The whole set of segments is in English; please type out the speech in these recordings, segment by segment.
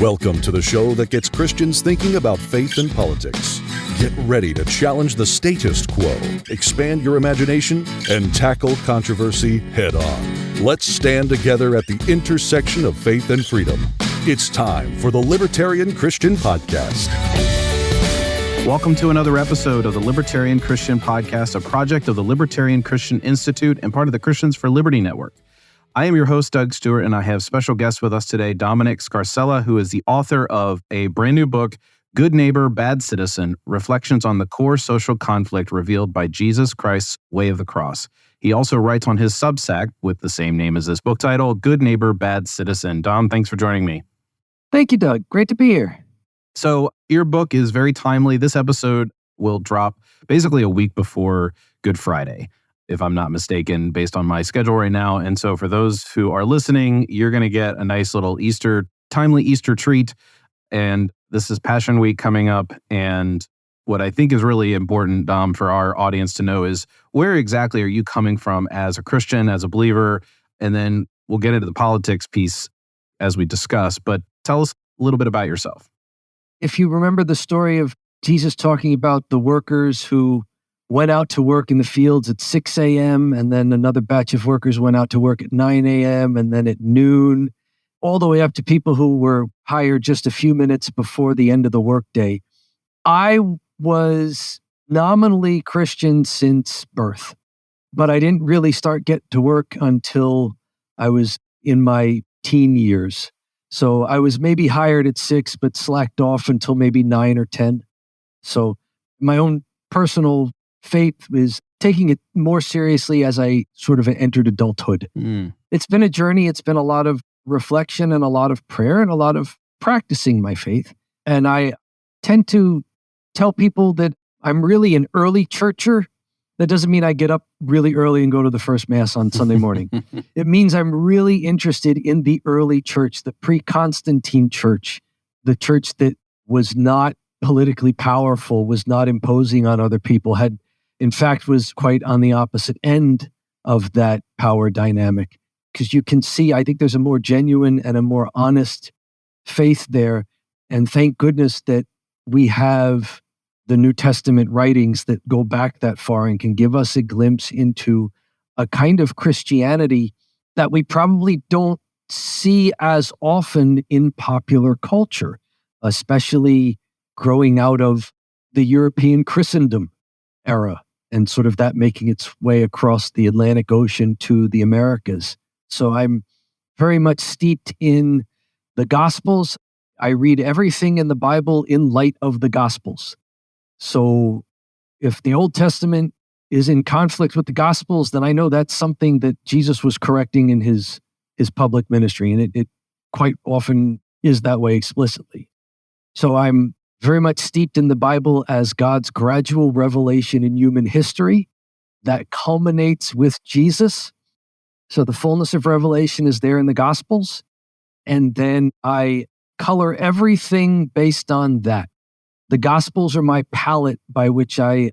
Welcome to the show that gets Christians thinking about faith and politics. Get ready to challenge the status quo, expand your imagination, and tackle controversy head on. Let's stand together at the intersection of faith and freedom. It's time for the Libertarian Christian Podcast. Welcome to another episode of the Libertarian Christian Podcast, a project of the Libertarian Christian Institute and part of the Christians for Liberty Network. I am your host, Doug Stuart, and I have special guests with us today, Domenic Scarcella, who is the author of a brand new book, Good Neighbor, Bad Citizen, Reflections on the Core Social Conflict Revealed by Jesus Christ's Way of the Cross. He also writes on his Substack with the same name as this book title, Good Neighbor, Bad Citizen. Dom, thanks for joining me. Thank you, Doug. Great to be here. So your book is very timely. This episode will drop basically a week before Good Friday, if I'm not mistaken, based on my schedule right now. And so for those who are listening, you're going to get a nice little timely Easter treat. And this is Passion Week coming up. And what I think is really important, Dom, for our audience to know is where exactly are you coming from as a Christian, as a believer? And then we'll get into the politics piece as we discuss. But tell us a little bit about yourself. If you remember the story of Jesus talking about the workers who went out to work in the fields at 6 a.m., and then another batch of workers went out to work at 9 a.m., and then at noon, all the way up to people who were hired just a few minutes before the end of the workday. I was nominally Christian since birth, but I didn't really get to work until I was in my teen years. So I was maybe hired at 6, but slacked off until maybe 9 or 10. So my own personal faith is taking it more seriously as I sort of entered adulthood. It's been a journey. It's been a lot of reflection and a lot of prayer and a lot of practicing my faith. And I tend to tell people that I'm really an early churcher. That doesn't mean I get up really early and go to the first Mass on Sunday morning. It means I'm really interested in the early church, the pre-Constantine church, the church that was not politically powerful, was not imposing on other people, in fact, was quite on the opposite end of that power dynamic. Because you can see, I think there's a more genuine and a more honest faith there. And thank goodness that we have the New Testament writings that go back that far and can give us a glimpse into a kind of Christianity that we probably don't see as often in popular culture, especially growing out of the European Christendom era and sort of that making its way across the Atlantic Ocean to the Americas. So I'm very much steeped in the Gospels. I read everything in the Bible in light of the Gospels. So if the Old Testament is in conflict with the Gospels, then I know that's something that Jesus was correcting in his public ministry. And it quite often is that way explicitly. So I'm very much steeped in the Bible as God's gradual revelation in human history that culminates with Jesus. So the fullness of revelation is there in the Gospels. And then I color everything based on that. The Gospels are my palette by which I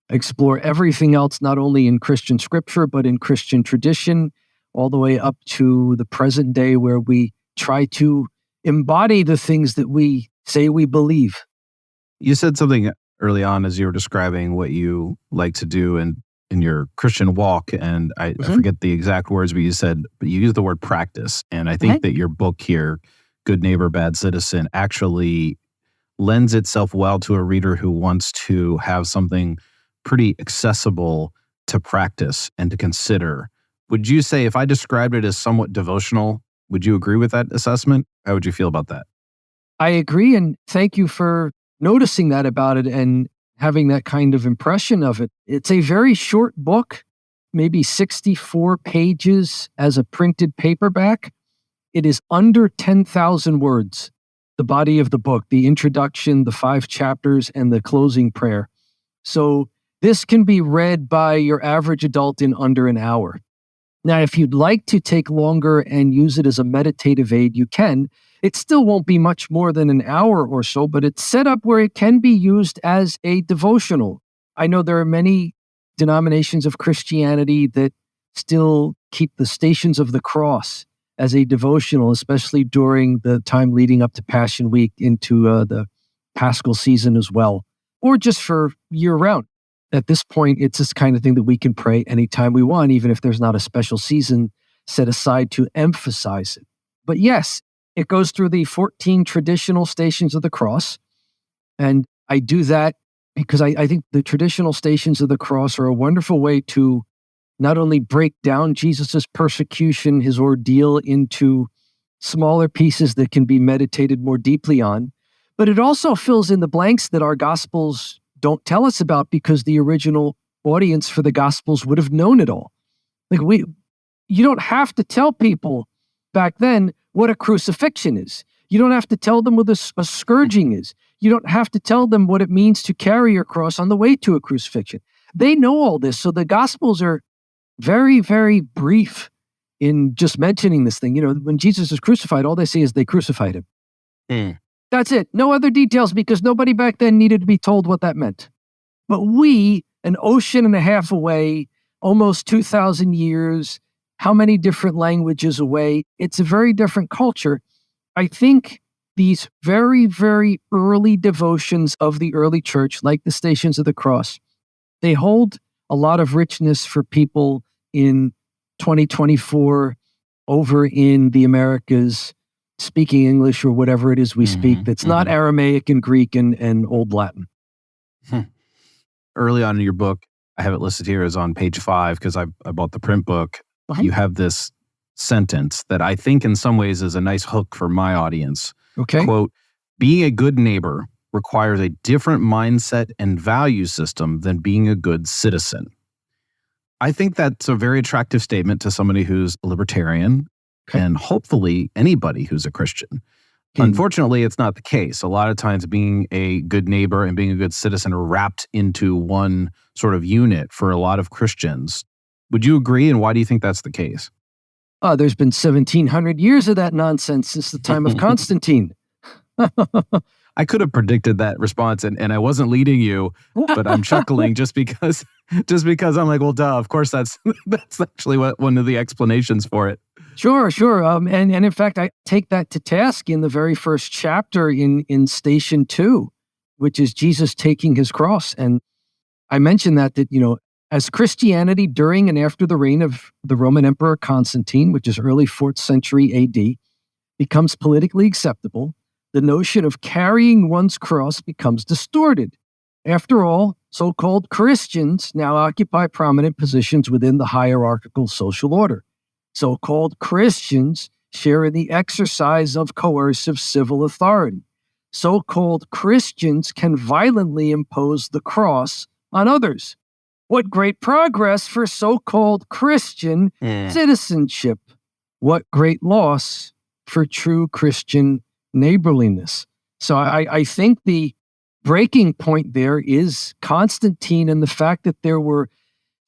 explore everything else, not only in Christian scripture, but in Christian tradition, all the way up to the present day where we try to embody the things that we say we believe. You said something early on as you were describing what you like to do in your Christian walk, and I forget the exact words, but you used the word practice. And I think that your book here, Good Neighbor, Bad Citizen, actually lends itself well to a reader who wants to have something pretty accessible to practice and to consider. Would you say, if I described it as somewhat devotional, would you agree with that assessment? How would you feel about that? I agree, and thank you for noticing that about it and having that kind of impression of it. It's a very short book, maybe 64 pages as a printed paperback. It is under 10,000 words, the body of the book, the introduction, the 5 chapters, and the closing prayer. So this can be read by your average adult in under an hour. Now, if you'd like to take longer and use it as a meditative aid, you can. It still won't be much more than an hour or so, but it's set up where it can be used as a devotional. I know there are many denominations of Christianity that still keep the Stations of the Cross as a devotional, especially during the time leading up to Passion Week into the Paschal season as well, or just for year round. At this point, it's this kind of thing that we can pray anytime we want, even if there's not a special season set aside to emphasize it. But yes, it goes through the 14 traditional stations of the cross. And I do that because I think the traditional stations of the cross are a wonderful way to not only break down Jesus's persecution, his ordeal, into smaller pieces that can be meditated more deeply on, but it also fills in the blanks that our Gospels don't tell us about because the original audience for the Gospels would have known it all. You don't have to tell people back then what a crucifixion is. You don't have to tell them what a scourging is. You don't have to tell them what it means to carry your cross on the way to a crucifixion. They know all this. So the Gospels are very, very brief in just mentioning this thing. When Jesus is crucified, all they say is they crucified him. That's it. No other details because nobody back then needed to be told what that meant. But we, an ocean and a half away, almost 2,000 years, how many different languages away, it's a very different culture. I think these very, very early devotions of the early church, like the Stations of the Cross, they hold a lot of richness for people in 2024 over in the Americas, speaking English or whatever it is we speak that's not Aramaic and Greek and Old Latin. Early on in your book, I have it listed here as on page 5 because I bought the print book. You have this sentence that I think in some ways is a nice hook for my audience. Okay. Quote, being a good neighbor requires a different mindset and value system than being a good citizen. I think that's a very attractive statement to somebody who's a libertarian and hopefully anybody who's a Christian. Unfortunately, it's not the case. A lot of times being a good neighbor and being a good citizen are wrapped into one sort of unit for a lot of Christians. Would you agree? And why do you think that's the case? There's been 1,700 years of that nonsense since the time of Constantine. I could have predicted that response, and I wasn't leading you, but I'm chuckling just because I'm like, well, duh, of course that's actually one of the explanations for it. Sure. And in fact, I take that to task in the very first chapter in Station 2, which is Jesus taking his cross. And I mentioned that as Christianity during and after the reign of the Roman Emperor Constantine, which is early 4th century AD, becomes politically acceptable, the notion of carrying one's cross becomes distorted. After all, so-called Christians now occupy prominent positions within the hierarchical social order. So-called Christians share in the exercise of coercive civil authority. So-called Christians can violently impose the cross on others. What great progress for so-called Christian citizenship. What great loss for true Christian neighborliness. So I think the breaking point there is Constantine and the fact that there were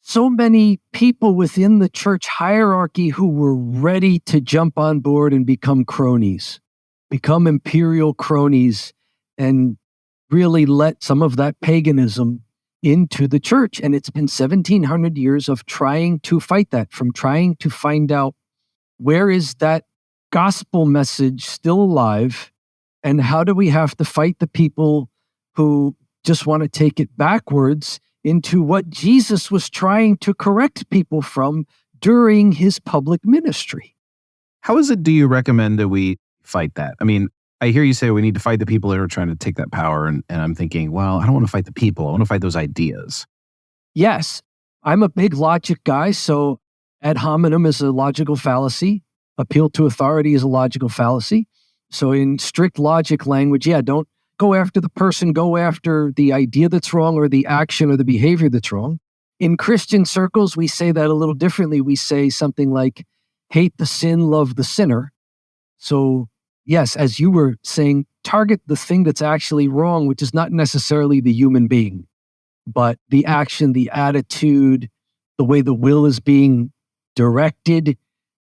so many people within the church hierarchy who were ready to jump on board and become cronies, become imperial cronies, and really let some of that paganism into the church. And it's been 1,700 years of trying to fight that, from trying to find out where is that gospel message still alive, and how do we have to fight the people who just want to take it backwards into what Jesus was trying to correct people from during his public ministry. How is it, do you recommend that we fight that? I mean, I hear you say we need to fight the people that are trying to take that power, and I'm thinking, well, I don't want to fight the people. I want to fight those ideas. Yes, I'm a big logic guy, so ad hominem is a logical fallacy. Appeal to authority is a logical fallacy. So in strict logic language, don't go after the person, go after the idea that's wrong or the action or the behavior that's wrong. In Christian circles, we say that a little differently. We say something like, hate the sin, love the sinner. So yes, as you were saying, target the thing that's actually wrong, which is not necessarily the human being, but the action, the attitude, the way the will is being directed,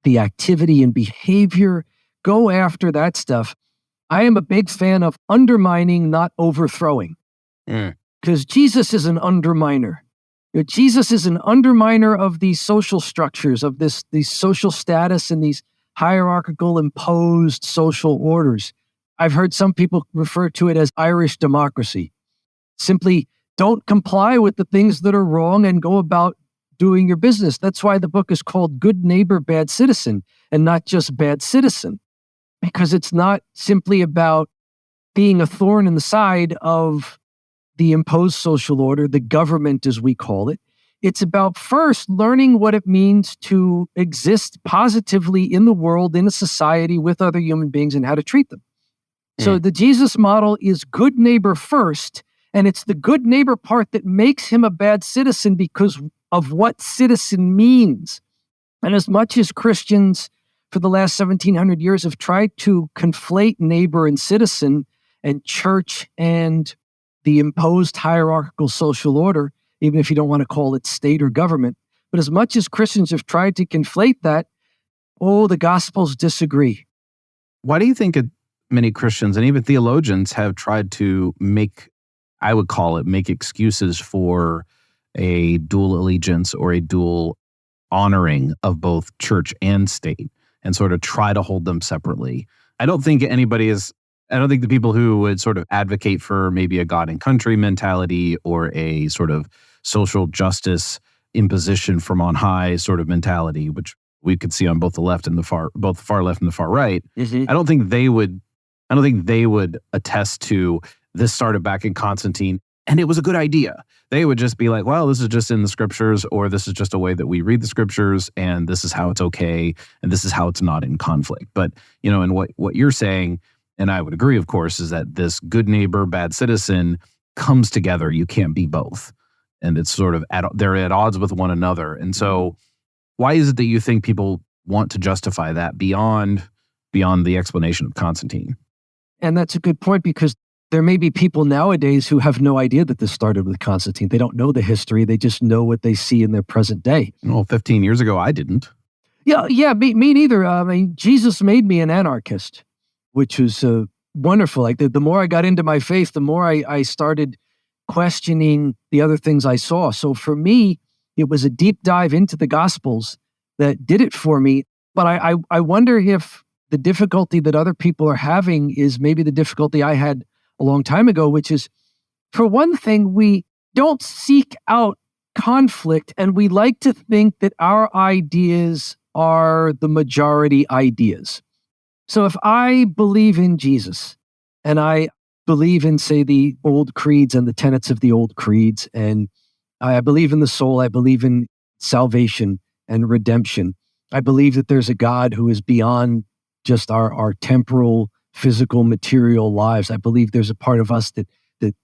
the activity and behavior. Go after that stuff. I am a big fan of undermining, not overthrowing. Because Jesus is an underminer. Jesus is an underminer of these social structures, of these social status and these hierarchical, imposed social orders. I've heard some people refer to it as Irish democracy. Simply don't comply with the things that are wrong and go about doing your business. That's why the book is called Good Neighbor, Bad Citizen, and not just Bad Citizen, because it's not simply about being a thorn in the side of the imposed social order, the government as we call it. It's about first learning what it means to exist positively in the world, in a society with other human beings, and how to treat them. So the Jesus model is good neighbor first, and it's the good neighbor part that makes him a bad citizen because of what citizen means. And as much as Christians for the last 1700 years have tried to conflate neighbor and citizen and church and the imposed hierarchical social order, even if you don't want to call it state or government, but as much as Christians have tried to conflate that, the Gospels disagree. Why do you think many Christians and even theologians have tried to make excuses for a dual allegiance or a dual honoring of both church and state and sort of try to hold them separately? I don't think the people who would sort of advocate for maybe a God and country mentality or a sort of social justice imposition from on high sort of mentality, which we could see on both the left and both the far left and the far right. Mm-hmm. I don't think they would attest to this started back in Constantine and it was a good idea. They would just be like, well, this is just in the scriptures, or this is just a way that we read the scriptures, and this is how it's okay, and this is how it's not in conflict. But, and what you're saying, and I would agree, of course, is that this good neighbor, bad citizen comes together. You can't be both. And it's sort of they're at odds with one another. And so why is it that you think people want to justify that beyond the explanation of Constantine? And that's a good point, because there may be people nowadays who have no idea that this started with Constantine. They don't know the history. They just know what they see in their present day. Well, 15 years ago, I didn't. Yeah, me neither. Jesus made me an anarchist, which was wonderful. Like the more I got into my faith, the more I started questioning the other things I saw. So for me, it was a deep dive into the Gospels that did it for me. But I wonder if the difficulty that other people are having is maybe the difficulty I had a long time ago, which is, for one thing, we don't seek out conflict, and we like to think that our ideas are the majority ideas. So if I believe in Jesus, and I believe in, say, the old creeds and the tenets of the old creeds, and I believe in the soul, I believe in salvation and redemption, I believe that there's a God who is beyond just our temporal, physical, material lives. I believe there's a part of us that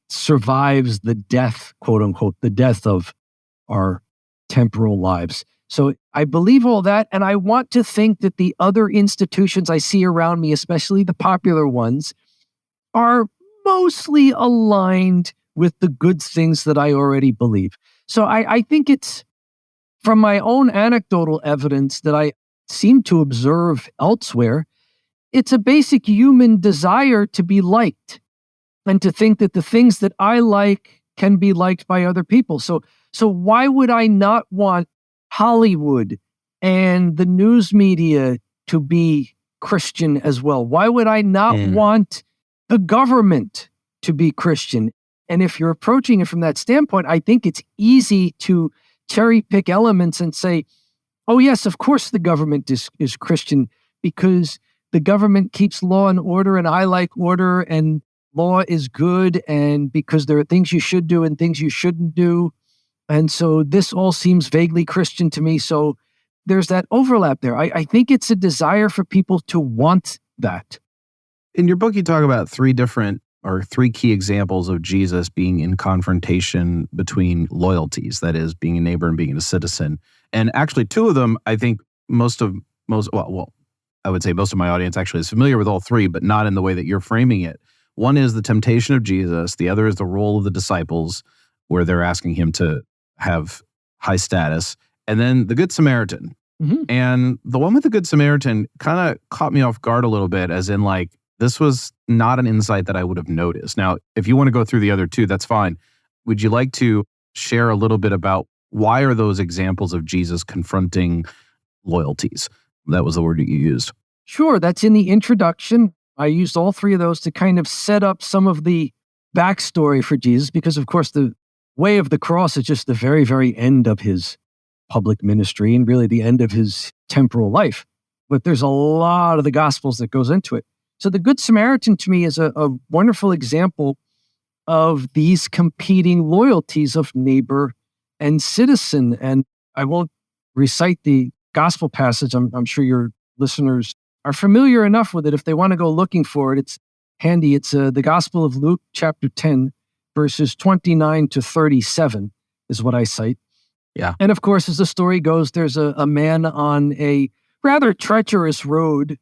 survives the death, quote unquote, the death of our temporal lives. So I believe all that, and I want to think that the other institutions I see around me, especially the popular ones, are mostly aligned with the good things that I already believe. So I think it's from my own anecdotal evidence that I seem to observe elsewhere, it's a basic human desire to be liked and to think that the things that I like can be liked by other people. So why would I not want Hollywood and the news media to be Christian as well? Why would I not want the government to be Christian? And if you're approaching it from that standpoint, I think it's easy to cherry pick elements and say, oh yes, of course the government is Christian because the government keeps law and order, and I like order, and law is good, and because there are things you should do and things you shouldn't do. And so this all seems vaguely Christian to me. So there's that overlap there. I think it's a desire for people to want that. In your book, you talk about three key examples of Jesus being in confrontation between loyalties, that is, being a neighbor and being a citizen. And actually, two of them, I think most of my audience actually is familiar with all three, but not in the way that you're framing it. One is the temptation of Jesus. The other is the role of the disciples, where they're asking him to have high status. And then the Good Samaritan. Mm-hmm. And the one with the Good Samaritan kind of caught me off guard a little bit, as in like, this was not an insight that I would have noticed. Now, if you want to go through the other two, that's fine. Would you like to share a little bit about why are those examples of Jesus confronting loyalties? That was the word that you used. Sure, that's in the introduction. I used all three of those to kind of set up some of the backstory for Jesus, because, of course, the way of the cross is just the very, very end of his public ministry and really the end of his temporal life. But there's a lot of the Gospels that goes into it. So the Good Samaritan to me is a wonderful example of these competing loyalties of neighbor and citizen. And I won't recite the gospel passage. I'm sure your listeners are familiar enough with it. If they want to go looking for it, it's handy. It's the Gospel of Luke, chapter 10, verses 29 to 37 is what I cite. Yeah. And of course, as the story goes, there's a man on a rather treacherous road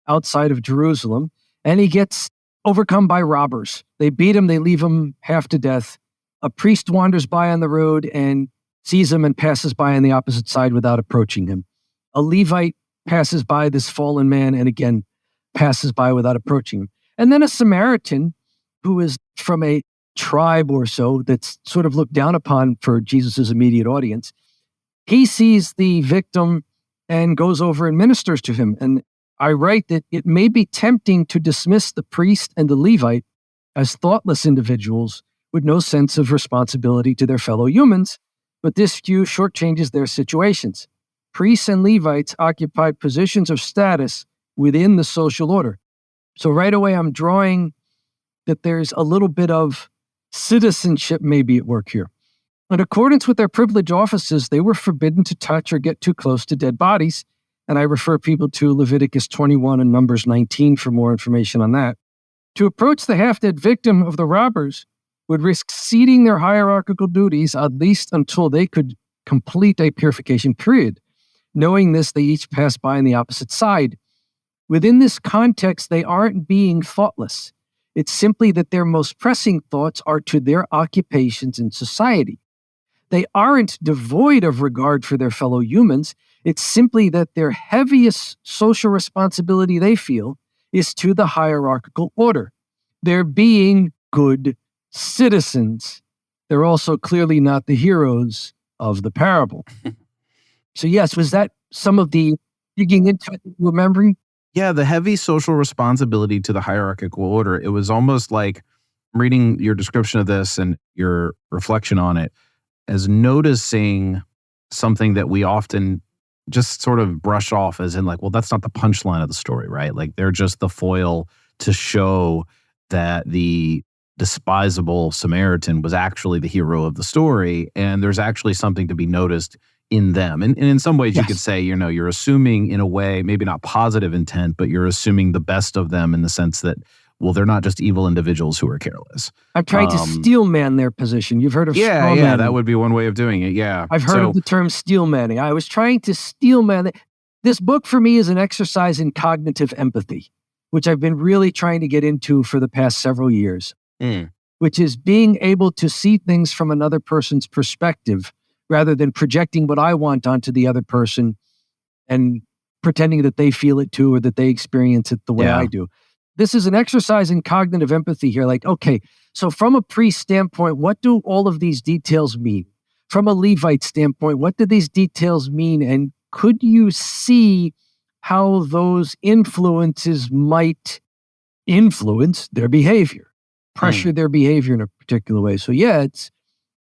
outside of Jerusalem, and he gets overcome by robbers. They beat him, they leave him half to death. A priest wanders by on the road and sees him and passes by on the opposite side without approaching him. A Levite passes by this fallen man and again passes by without approaching him. And then a Samaritan, who is from a tribe or so that's sort of looked down upon for Jesus's immediate audience, he sees the victim and goes over and ministers to him. And I write that it may be tempting to dismiss the priest and the Levite as thoughtless individuals with no sense of responsibility to their fellow humans, but this view shortchanges their situations. Priests and Levites occupied positions of status within the social order. So right away, I'm drawing that there's a little bit of citizenship maybe at work here. In accordance with their privileged offices, they were forbidden to touch or get too close to dead bodies. And I refer people to Leviticus 21 and Numbers 19 for more information on that. To approach the half-dead victim of the robbers would risk ceding their hierarchical duties, at least until they could complete a purification period. Knowing this, they each passed by on the opposite side. Within this context, they aren't being thoughtless. It's simply that their most pressing thoughts are to their occupations in society. They aren't devoid of regard for their fellow humans. It's simply that their heaviest social responsibility they feel is to the hierarchical order. They're being good citizens. They're also clearly not the heroes of the parable. So yes, was that some of the digging into it, remembering? Yeah, the heavy social responsibility to the hierarchical order. It was almost like reading your description of this and your reflection on it as noticing something that we often just sort of brush off as in like, well, that's not the punchline of the story, right? Like they're just the foil to show that the despisable Samaritan was actually the hero of the story. And there's actually something to be noticed in them. And in some ways you could say, you're assuming in a way, maybe not positive intent, but you're assuming the best of them in the sense that, well, they're not just evil individuals who are careless. I'm trying to steel man their position. You've heard of straw manning. Yeah, that would be one way of doing it. Yeah. I've heard of the term steel manning. I was trying to steel man it. This book for me is an exercise in cognitive empathy, which I've been really trying to get into for the past several years, which is being able to see things from another person's perspective rather than projecting what I want onto the other person and pretending that they feel it too or that they experience it the way I do. This is an exercise in cognitive empathy here. Like, okay, so from a priest standpoint, what do all of these details mean? From a Levite standpoint, what do these details mean? And could you see how those influences might influence their behavior, pressure their behavior in a particular way? So yeah,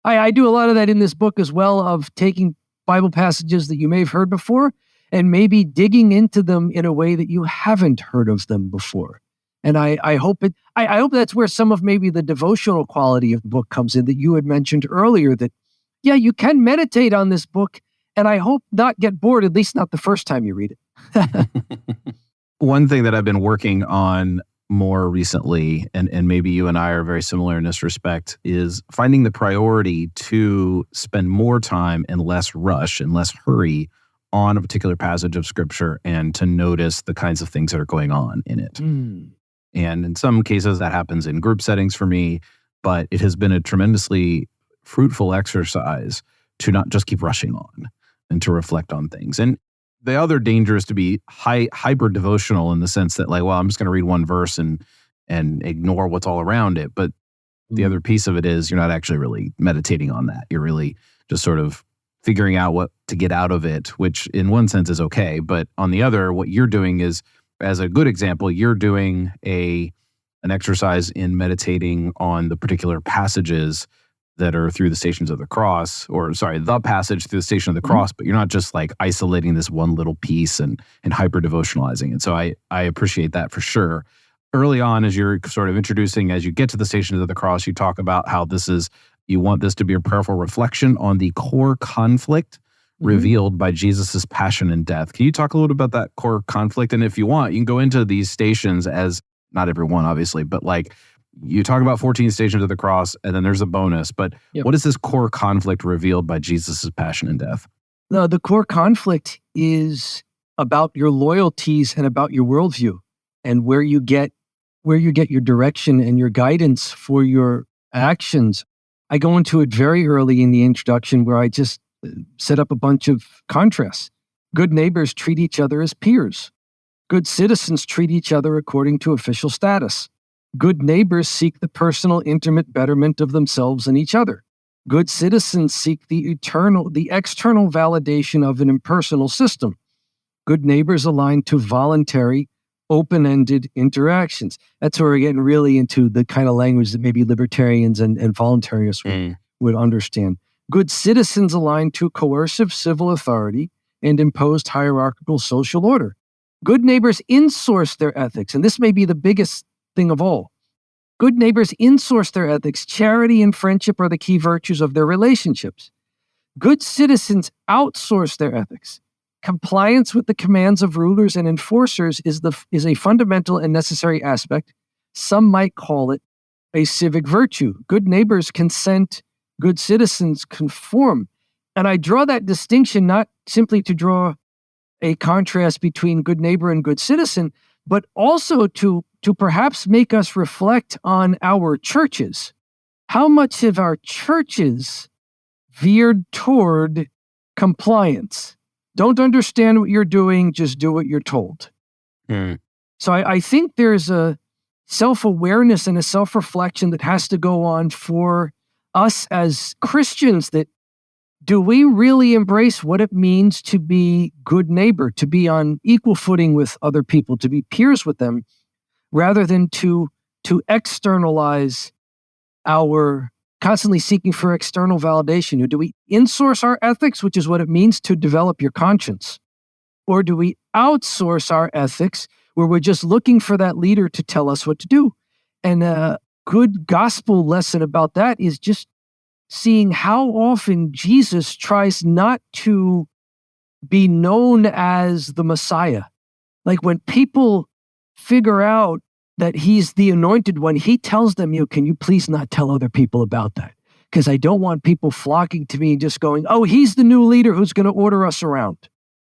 I do a lot of that in this book as well, of taking Bible passages that you may have heard before and maybe digging into them in a way that you haven't heard of them before. And I hope that's where some of maybe the devotional quality of the book comes in that you had mentioned earlier, that, yeah, you can meditate on this book and I hope not get bored, at least not the first time you read it. One thing that I've been working on more recently, and maybe you and I are very similar in this respect, is finding the priority to spend more time and less rush and less hurry on a particular passage of scripture and to notice the kinds of things that are going on in it. And in some cases that happens in group settings for me, but it has been a tremendously fruitful exercise to not just keep rushing on and to reflect on things. And the other danger is to be hyper devotional in the sense that, like, well, I'm just going to read one verse and ignore what's all around it. But the other piece of it is you're not actually really meditating on that. You're really just sort of figuring out what to get out of it, which in one sense is okay. But on the other, what you're doing is, as a good example, you're doing an exercise in meditating on the particular passages that are through the Stations of the Cross, the passage through the Station of the Cross, but you're not just like isolating this one little piece and hyper-devotionalizing. And so I appreciate that for sure. Early on, as you're sort of introducing, as you get to the Stations of the Cross, you talk about how you want this to be a prayerful reflection on the core conflict revealed by Jesus's passion and death. Can you talk a little bit about that core conflict? And if you want, you can go into these stations as, not every one, obviously, but like you talk about 14 Stations of the Cross, and then there's a bonus. But what is this core conflict revealed by Jesus's passion and death? No, the core conflict is about your loyalties and about your worldview and where you get your direction and your guidance for your actions. I go into it very early in the introduction where I just set up a bunch of contrasts. Good neighbors treat each other as peers. Good citizens treat each other according to official status. Good neighbors seek the personal, intimate betterment of themselves and each other. Good citizens seek the external validation of an impersonal system. Good neighbors align to voluntary, open-ended interactions. That's where we're getting really into the kind of language that maybe libertarians and voluntarists would understand. Good citizens align to coercive civil authority and imposed hierarchical social order. Good neighbors insource their ethics, and this may be the biggest thing of all. Good neighbors insource their ethics. Charity and friendship are the key virtues of their relationships. Good citizens outsource their ethics. Compliance with the commands of rulers and enforcers is a fundamental and necessary aspect. Some might call it a civic virtue. Good neighbors consent. Good citizens conform. And I draw that distinction not simply to draw a contrast between good neighbor and good citizen, but also to perhaps make us reflect on our churches. How much have our churches veered toward compliance? Don't understand what you're doing, just do what you're told. So I think there's a self-awareness and a self-reflection that has to go on for us as Christians, that do we really embrace what it means to be good neighbor, to be on equal footing with other people, to be peers with them, rather than to externalize our constantly seeking for external validation? Or do we insource our ethics, which is what it means to develop your conscience? Or do we outsource our ethics, where we're just looking for that leader to tell us what to do? And a good gospel lesson about that is just seeing how often Jesus tries not to be known as the Messiah. Like when people figure out that he's the anointed one, he tells them, can you please not tell other people about that? Because I don't want people flocking to me and just going, oh, he's the new leader who's going to order us around.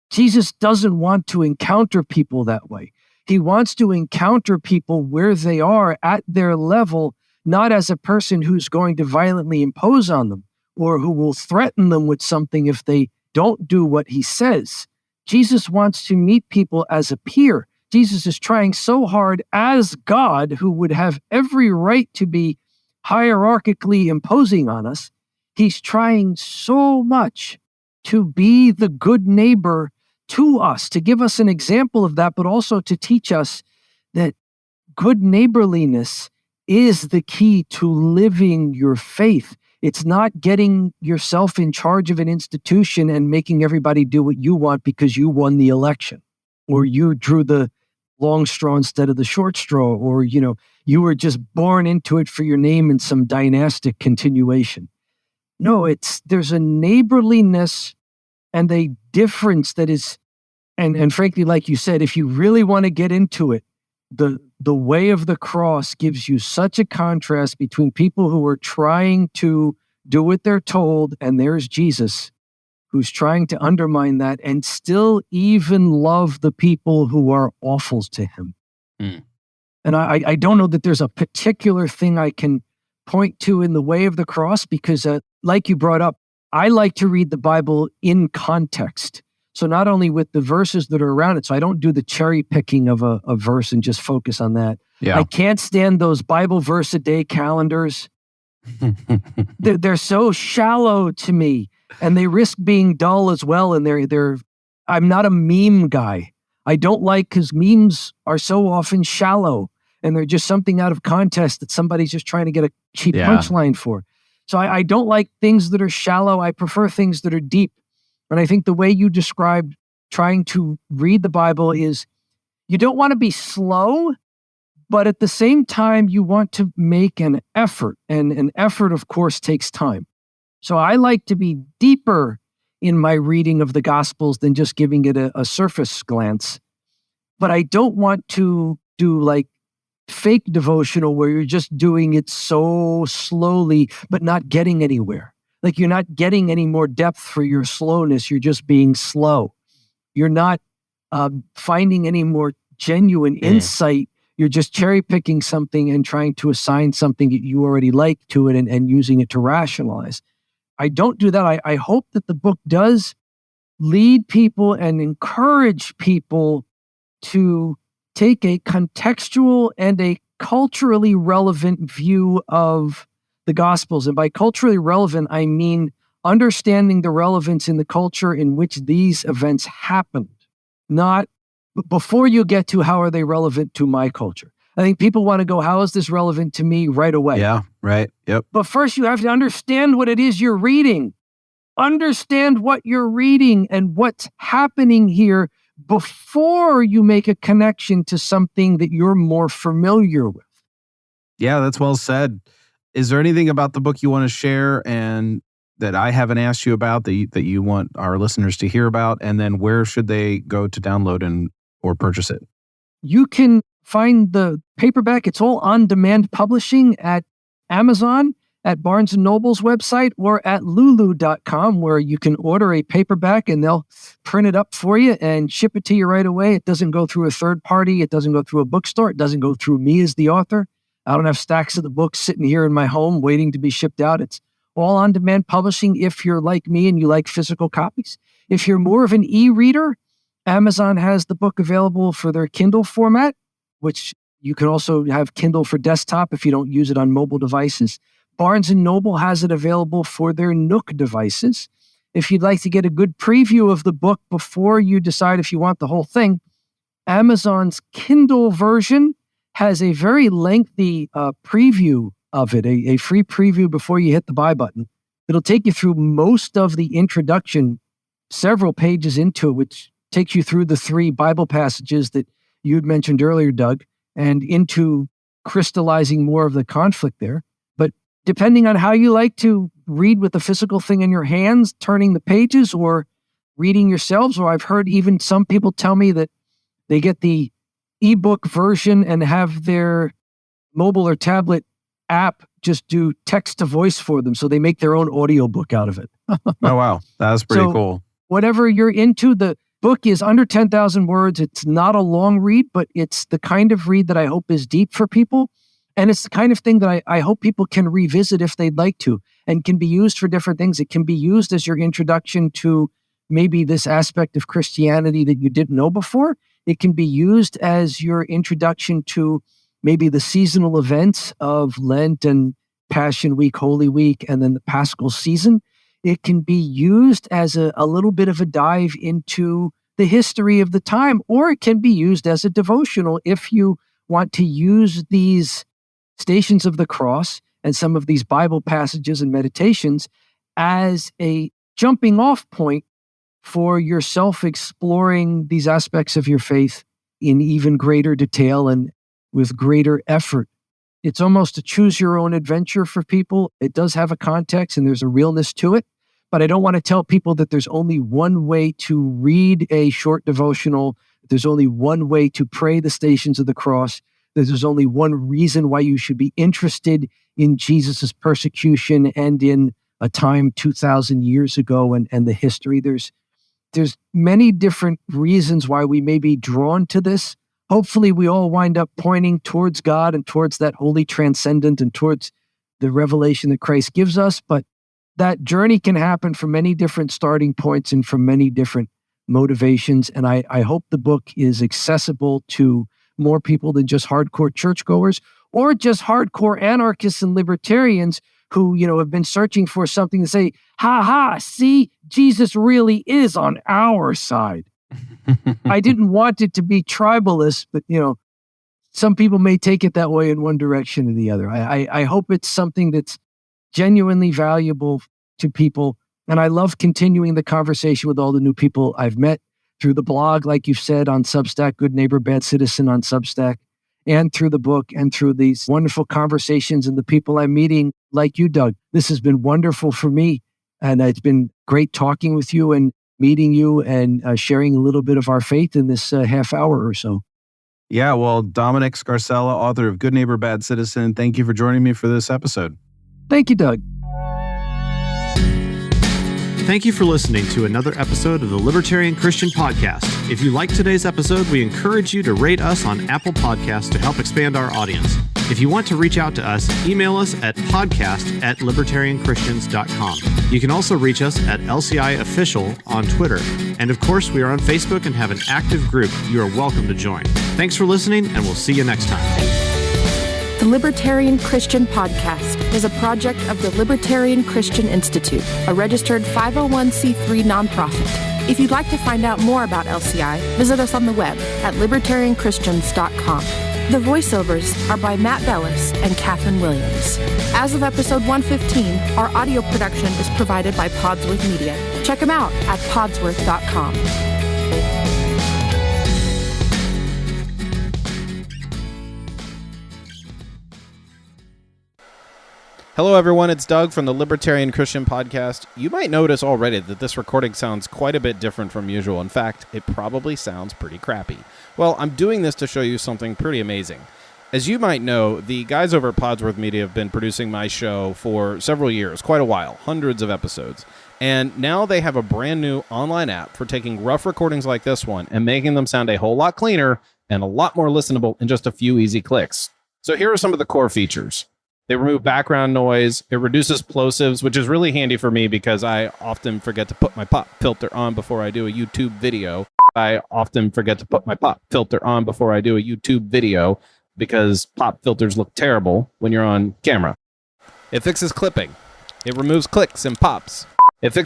Jesus doesn't want to encounter people that way. He wants to encounter people where they are at their level, not as a person who's going to violently impose on them or who will threaten them with something if they don't do what he says. Jesus wants to meet people as a peer. Jesus is trying so hard as God, who would have every right to be hierarchically imposing on us. He's trying so much to be the good neighbor to us, to give us an example of that, but also to teach us that good neighborliness is the key to living your faith. It's not getting yourself in charge of an institution and making everybody do what you want because you won the election, or you drew the long straw instead of the short straw, or, you were just born into it for your name and some dynastic continuation. No, there's a neighborliness and a difference that is, and frankly, like you said, if you really want to get into it, the way of the cross gives you such a contrast between people who are trying to do what they're told, and there's Jesus, who's trying to undermine that and still even love the people who are awful to him. And I don't know that there's a particular thing I can point to in the way of the cross, because like you brought up, I like to read the Bible in context. So not only with the verses that are around it, so I don't do the cherry picking of a verse and just focus on that. Yeah. I can't stand those Bible verse a day calendars. They're so shallow to me. and they risk being dull as well. And I'm not a meme guy. I don't like, because memes are so often shallow and they're just something out of context that somebody's just trying to get a cheap punchline for. So I don't like things that are shallow. I prefer things that are deep. And I think the way you described trying to read the Bible is, you don't want to be slow, but at the same time, you want to make an effort. And an effort, of course, takes time. So I like to be deeper in my reading of the Gospels than just giving it a surface glance. But I don't want to do like fake devotional where you're just doing it so slowly, but not getting anywhere. Like you're not getting any more depth for your slowness. You're just being slow. You're not finding any more genuine insight. You're just cherry picking something and trying to assign something that you already like to it and using it to rationalize. I don't do that. I hope that the book does lead people and encourage people to take a contextual and a culturally relevant view of the Gospels. And by culturally relevant, I mean understanding the relevance in the culture in which these events happened, not before you get to how are they relevant to my culture. I think people want to go, how is this relevant to me right away? Yeah, right. Yep. But first you have to understand what it is you're reading. Understand what you're reading and what's happening here before you make a connection to something that you're more familiar with. Yeah, that's well said. Is there anything about the book you want to share and that I haven't asked you about that you want our listeners to hear about? And then where should they go to download or purchase it? You can find the paperback. It's all on-demand publishing at Amazon, at Barnes & Noble's website, or at lulu.com, where you can order a paperback and they'll print it up for you and ship it to you right away. It doesn't go through a third party. It doesn't go through a bookstore. It doesn't go through me as the author. I don't have stacks of the books sitting here in my home waiting to be shipped out. It's all on-demand publishing if you're like me and you like physical copies. If you're more of an e-reader, Amazon has the book available for their Kindle format, which you can also have Kindle for desktop if you don't use it on mobile devices. Barnes & Noble has it available for their Nook devices. If you'd like to get a good preview of the book before you decide if you want the whole thing, Amazon's Kindle version has a very lengthy preview of it, a free preview before you hit the buy button. It'll take you through most of the introduction, several pages into it, which takes you through the 3 Bible passages that you had mentioned earlier, Doug, and into crystallizing more of the conflict there. But depending on how you like to read with the physical thing in your hands, turning the pages, or reading yourselves, or I've heard even some people tell me that they get the ebook version and have their mobile or tablet app just do text to voice for them. So they make their own audiobook out of it. Oh, wow. That's pretty cool. Whatever you're into, the book is under 10,000 words. It's not a long read, but it's the kind of read that I hope is deep for people. And it's the kind of thing that I hope people can revisit if they'd like to, and can be used for different things. It can be used as your introduction to maybe this aspect of Christianity that you didn't know before. It can be used as your introduction to maybe the seasonal events of Lent and Passion Week, Holy Week, and then the Paschal season. It can be used as a little bit of a dive into the history of the time, or it can be used as a devotional if you want to use these Stations of the Cross and some of these Bible passages and meditations as a jumping off point for yourself exploring these aspects of your faith in even greater detail and with greater effort. It's almost a choose your own adventure for people. It does have a context and there's a realness to it, but I don't want to tell people that there's only one way to read a short devotional. There's only one way to pray the Stations of the Cross. There's only one reason why you should be interested in Jesus's persecution and in a time 2,000 years ago and the history. There's many different reasons why we may be drawn to this. Hopefully we all wind up pointing towards God and towards that holy transcendent and towards the revelation that Christ gives us. But that journey can happen from many different starting points and from many different motivations. And I hope the book is accessible to more people than just hardcore churchgoers or just hardcore anarchists and libertarians who, have been searching for something to say, ha ha, see, Jesus really is on our side. I didn't want it to be tribalist, but, some people may take it that way in one direction or the other. I hope it's something that's genuinely valuable to people. And I love continuing the conversation with all the new people I've met through the blog, like you've said, on Substack, Good Neighbor, Bad Citizen on Substack, and through the book and through these wonderful conversations and the people I'm meeting like you, Doug. This has been wonderful for me. And it's been great talking with you and meeting you and sharing a little bit of our faith in this half hour or so. Yeah, well, Domenic Scarcella, author of Good Neighbor, Bad Citizen, thank you for joining me for this episode. Thank you, Doug. Thank you for listening to another episode of the Libertarian Christian Podcast. If you liked today's episode, we encourage you to rate us on Apple Podcasts to help expand our audience. If you want to reach out to us, email us at podcast@libertarianchristians.com. You can also reach us at LCI Official on Twitter. And of course, we are on Facebook and have an active group you are welcome to join. Thanks for listening, and we'll see you next time. The Libertarian Christian Podcast is a project of the Libertarian Christian Institute, a registered 501c3 nonprofit. If you'd like to find out more about LCI, visit us on the web at libertarianchristians.com. The voiceovers are by Matt Bellis and Catherine Williams. As of episode 115, our audio production is provided by Podsworth Media. Check them out at podsworth.com. Hello, everyone. It's Doug from the Libertarian Christian Podcast. You might notice already that this recording sounds quite a bit different from usual. In fact, it probably sounds pretty crappy. Well, I'm doing this to show you something pretty amazing. As you might know, the guys over at Podsworth Media have been producing my show for several years, quite a while, hundreds of episodes. And now they have a brand new online app for taking rough recordings like this one and making them sound a whole lot cleaner and a lot more listenable in just a few easy clicks. So here are some of the core features. They remove background noise. It reduces plosives, which is really handy for me because I often forget to put my pop filter on before I do a YouTube video. Because pop filters look terrible when you're on camera. It fixes clipping. It removes clicks and pops. It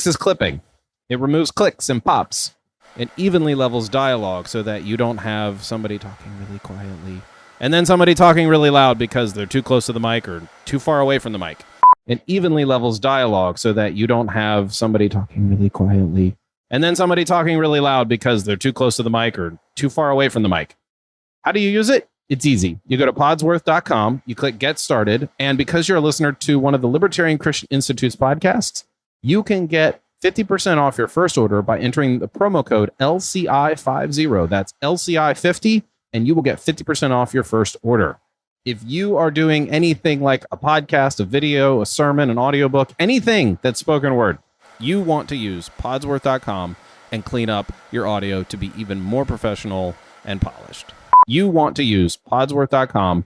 evenly levels dialogue so that you don't have somebody talking really quietly and then somebody talking really loud because they're too close to the mic or too far away from the mic. It evenly levels dialogue so that you don't have somebody talking really quietly and then somebody talking really loud because they're too close to the mic or too far away from the mic. How do you use it? It's easy. You go to podsworth.com, you click Get Started, and because you're a listener to one of the Libertarian Christian Institute's podcasts, you can get 50% off your first order by entering the promo code LCI50. That's LCI50, and you will get 50% off your first order. If you are doing anything like a podcast, a video, a sermon, an audiobook, anything that's spoken word, you want to use podsworth.com and clean up your audio to be even more professional and polished. You want to use podsworth.com